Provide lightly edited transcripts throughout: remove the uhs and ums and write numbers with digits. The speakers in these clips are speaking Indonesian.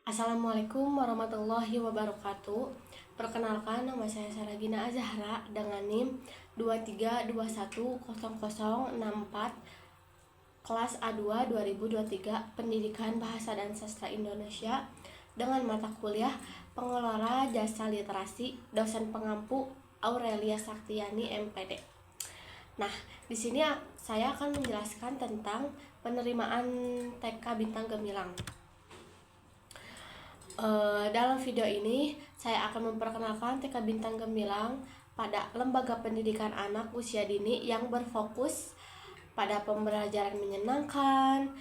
Assalamualaikum warahmatullahi wabarakatuh. Perkenalkan, nama saya Saragina Azahra dengan NIM 23210064, kelas A2 2023, Pendidikan Bahasa dan Sastra Indonesia, dengan mata kuliah Pengelola Jasa Literasi, dosen pengampu Aurelia Saktiani MPD. Nah, di sini saya akan menjelaskan tentang penerimaan TK Bintang Gemilang. Dalam video ini saya akan memperkenalkan TK Bintang Gemilang pada lembaga pendidikan anak usia dini yang berfokus pada pembelajaran menyenangkan,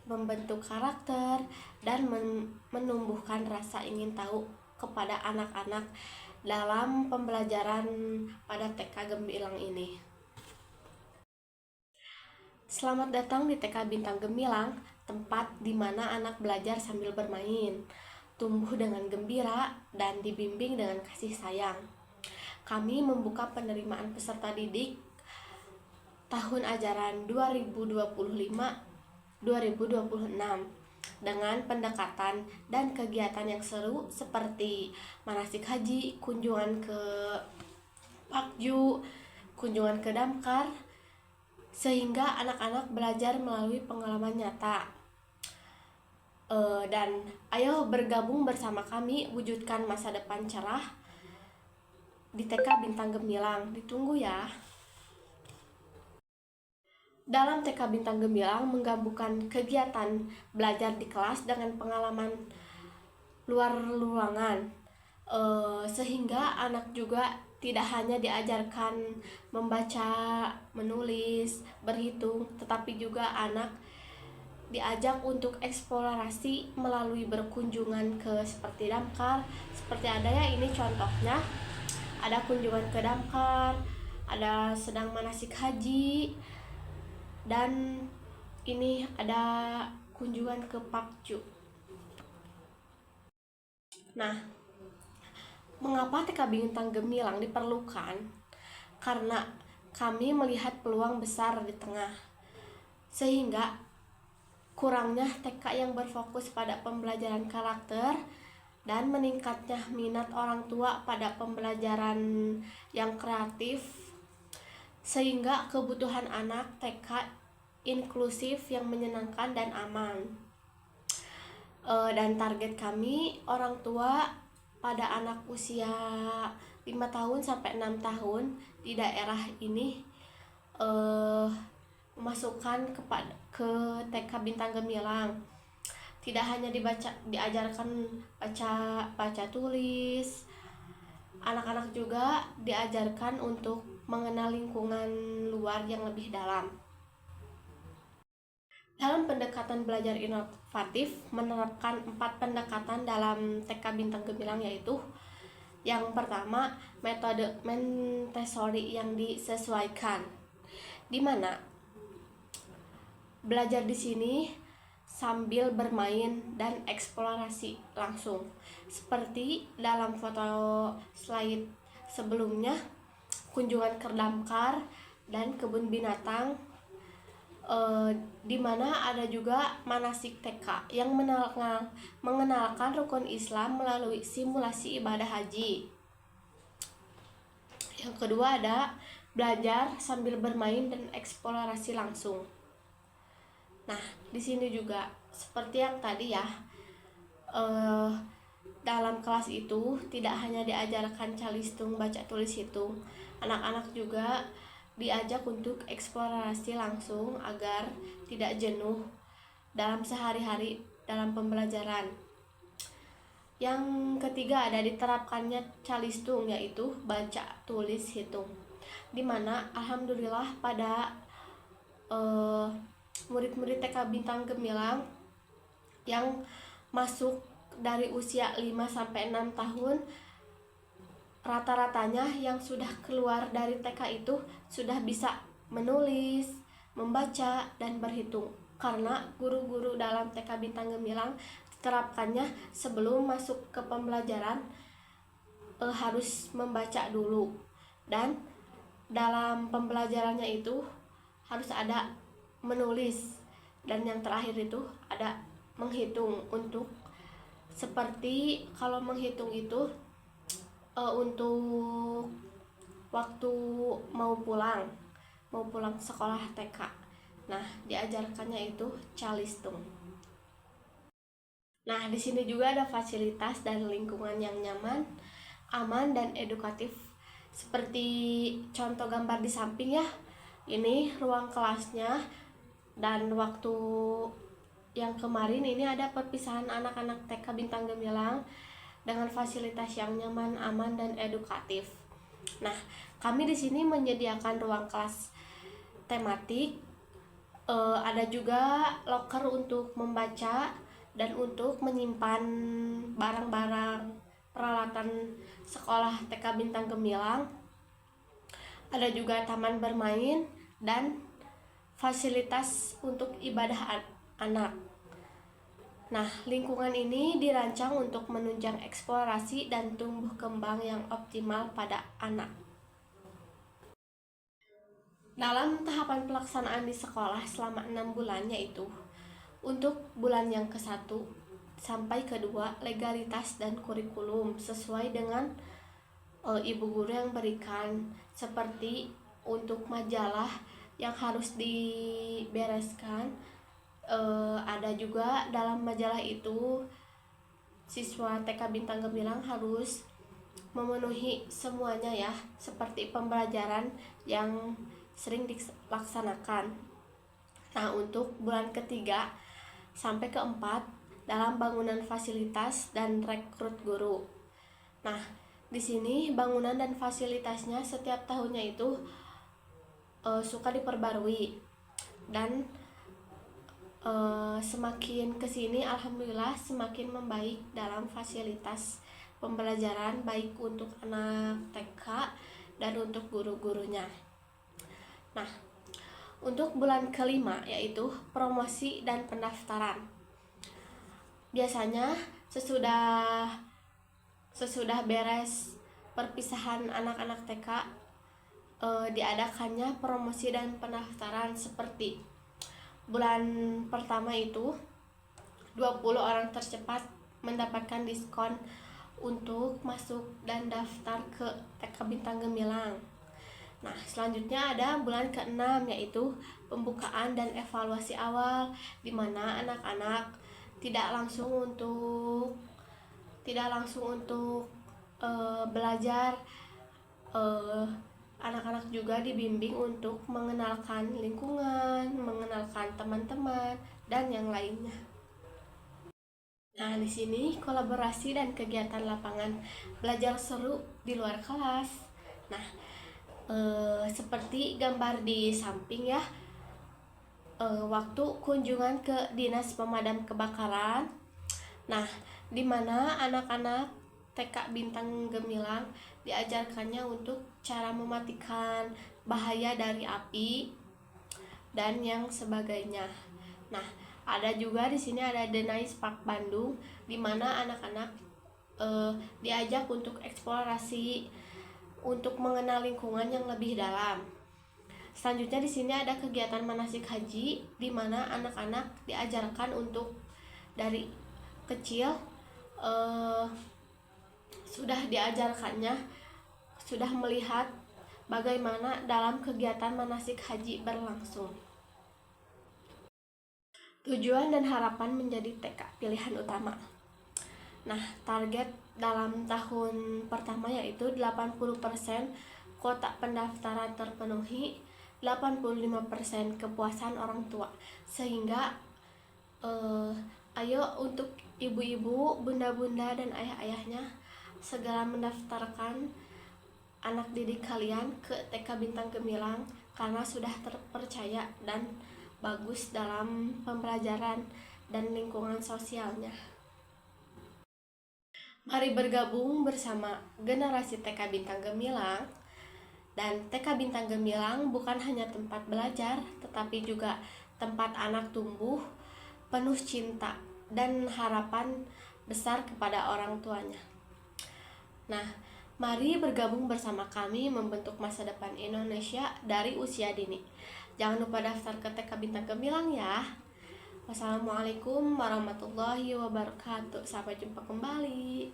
membentuk karakter, dan menumbuhkan rasa ingin tahu kepada anak-anak dalam pembelajaran pada TK Gemilang ini. Selamat datang di TK Bintang Gemilang, tempat di mana anak belajar sambil bermain, tumbuh dengan gembira, dan dibimbing dengan kasih sayang. Kami membuka penerimaan peserta didik tahun ajaran 2025-2026 dengan pendekatan dan kegiatan yang seru seperti manasik haji, kunjungan ke Pakju, kunjungan ke Damkar, sehingga anak-anak belajar melalui pengalaman nyata. Dan ayo bergabung bersama kami wujudkan masa depan cerah di TK Bintang Gemilang. Ditunggu ya. Dalam TK Bintang Gemilang menggabungkan kegiatan belajar di kelas dengan pengalaman luar ruangan, sehingga anak juga tidak hanya diajarkan membaca, menulis, berhitung, tetapi juga anak diajak untuk eksplorasi melalui berkunjungan ke seperti Damkar. Seperti ada ya, ini contohnya ada kunjungan ke Damkar, ada sedang manasik haji, dan ini ada kunjungan ke Pakju. Nah, mengapa TK Bintang Gemilang diperlukan? Karena kami melihat peluang besar di tengah, sehingga kurangnya TK yang berfokus pada pembelajaran karakter dan meningkatnya minat orang tua pada pembelajaran yang kreatif, sehingga kebutuhan anak TK inklusif yang menyenangkan dan aman. Dan target kami orang tua pada anak usia 5 tahun sampai 6 tahun di daerah ini memasukkan ke TK Bintang Gemilang. Tidak hanya diajarkan baca tulis, anak-anak juga diajarkan untuk mengenal lingkungan luar yang lebih dalam. Dalam pendekatan belajar inovatif, menerapkan 4 pendekatan dalam TK Bintang Gemilang, yaitu yang pertama, metode Montessori yang disesuaikan, di mana belajar di sini sambil bermain dan eksplorasi langsung. Seperti dalam foto slide sebelumnya, kunjungan ke Damkar dan kebun binatang, di mana ada juga manasik TK yang mengenalkan rukun Islam melalui simulasi ibadah haji. Yang kedua ada belajar sambil bermain dan eksplorasi langsung. Nah, di sini juga seperti yang tadi ya, dalam kelas itu tidak hanya diajarkan calistung, baca tulis, hitung, anak-anak juga diajak untuk eksplorasi langsung agar tidak jenuh dalam sehari-hari dalam pembelajaran. Yang ketiga ada diterapkannya calistung, yaitu baca tulis hitung, dimana alhamdulillah pada murid-murid TK Bintang Gemilang yang masuk dari usia 5-6 tahun, rata-ratanya yang sudah keluar dari TK itu sudah bisa menulis, membaca, dan berhitung, karena guru-guru dalam TK Bintang Gemilang diterapkannya sebelum masuk ke pembelajaran harus membaca dulu, dan dalam pembelajarannya itu harus ada menulis, dan yang terakhir itu ada menghitung untuk seperti kalau menghitung itu untuk waktu mau pulang sekolah TK. Nah, diajarkannya itu calistung. Nah, di sini juga ada fasilitas dan lingkungan yang nyaman, aman, dan edukatif. Seperti contoh gambar di samping ya. Ini ruang kelasnya, dan waktu yang kemarin ini ada perpisahan anak-anak TK Bintang Gemilang dengan fasilitas yang nyaman, aman, dan edukatif. Nah, kami di sini menyediakan ruang kelas tematik, ada juga loker untuk membaca dan untuk menyimpan barang-barang peralatan sekolah TK Bintang Gemilang. Ada juga taman bermain dan fasilitas untuk ibadah anak. Nah, lingkungan ini dirancang untuk menunjang eksplorasi dan tumbuh kembang yang optimal pada anak. Dalam tahapan pelaksanaan di sekolah selama 6 bulan, yaitu untuk bulan yang ke-1 sampai ke-2, legalitas dan kurikulum sesuai dengan ibu guru yang berikan, seperti untuk majalah yang harus dibereskan. Ada juga dalam majalah itu siswa TK Bintang Gemilang harus memenuhi semuanya ya, seperti pembelajaran yang sering dilaksanakan. Nah, untuk bulan ke-3 sampai ke-4 dalam bangunan fasilitas dan rekrut guru. Nah, di sini bangunan dan fasilitasnya setiap tahunnya itu suka diperbarui, dan semakin kesini alhamdulillah semakin membaik dalam fasilitas pembelajaran, baik untuk anak TK dan untuk guru-gurunya. Nah, untuk bulan ke-5 yaitu promosi dan pendaftaran. Biasanya sesudah beres perpisahan anak-anak TK, diadakannya promosi dan pendaftaran. Seperti bulan pertama itu 20 orang tercepat mendapatkan diskon untuk masuk dan daftar ke TK Bintang Gemilang. Nah, selanjutnya ada bulan ke-6 yaitu pembukaan dan evaluasi awal, di mana anak-anak tidak langsung untuk belajar. Anak-anak juga dibimbing untuk mengenalkan lingkungan, mengenalkan teman-teman, dan yang lainnya. Nah, di sini kolaborasi dan kegiatan lapangan belajar seru di luar kelas. Nah, seperti gambar di samping ya, waktu kunjungan ke Dinas Pemadam Kebakaran. Nah, di mana anak-anak TK Bintang Gemilang diajarkannya untuk cara mematikan bahaya dari api dan yang sebagainya. Nah, ada juga di sini ada The Nice Park Bandung, di mana anak-anak diajak untuk eksplorasi, untuk mengenal lingkungan yang lebih dalam. Selanjutnya di sini ada kegiatan manasik haji, di mana anak-anak diajarkan untuk dari kecil sudah diajarkannya, sudah melihat bagaimana dalam kegiatan manasik haji berlangsung. Tujuan dan harapan menjadi TK pilihan utama. Nah, target dalam tahun pertama yaitu 80% kuota pendaftaran terpenuhi, 85% kepuasan orang tua. Sehingga ayo untuk ibu-ibu, bunda-bunda, dan ayah-ayahnya segera mendaftarkan anak didik kalian ke TK Bintang Gemilang, karena sudah terpercaya dan bagus dalam pembelajaran dan lingkungan sosialnya. Mari bergabung bersama generasi TK Bintang Gemilang. Dan TK Bintang Gemilang bukan hanya tempat belajar, tetapi juga tempat anak tumbuh penuh cinta dan harapan besar kepada orang tuanya. Nah, mari bergabung bersama kami membentuk masa depan Indonesia dari usia dini. Jangan lupa daftar ke TK Bintang Gemilang ya. Wassalamualaikum warahmatullahi wabarakatuh. Sampai jumpa kembali.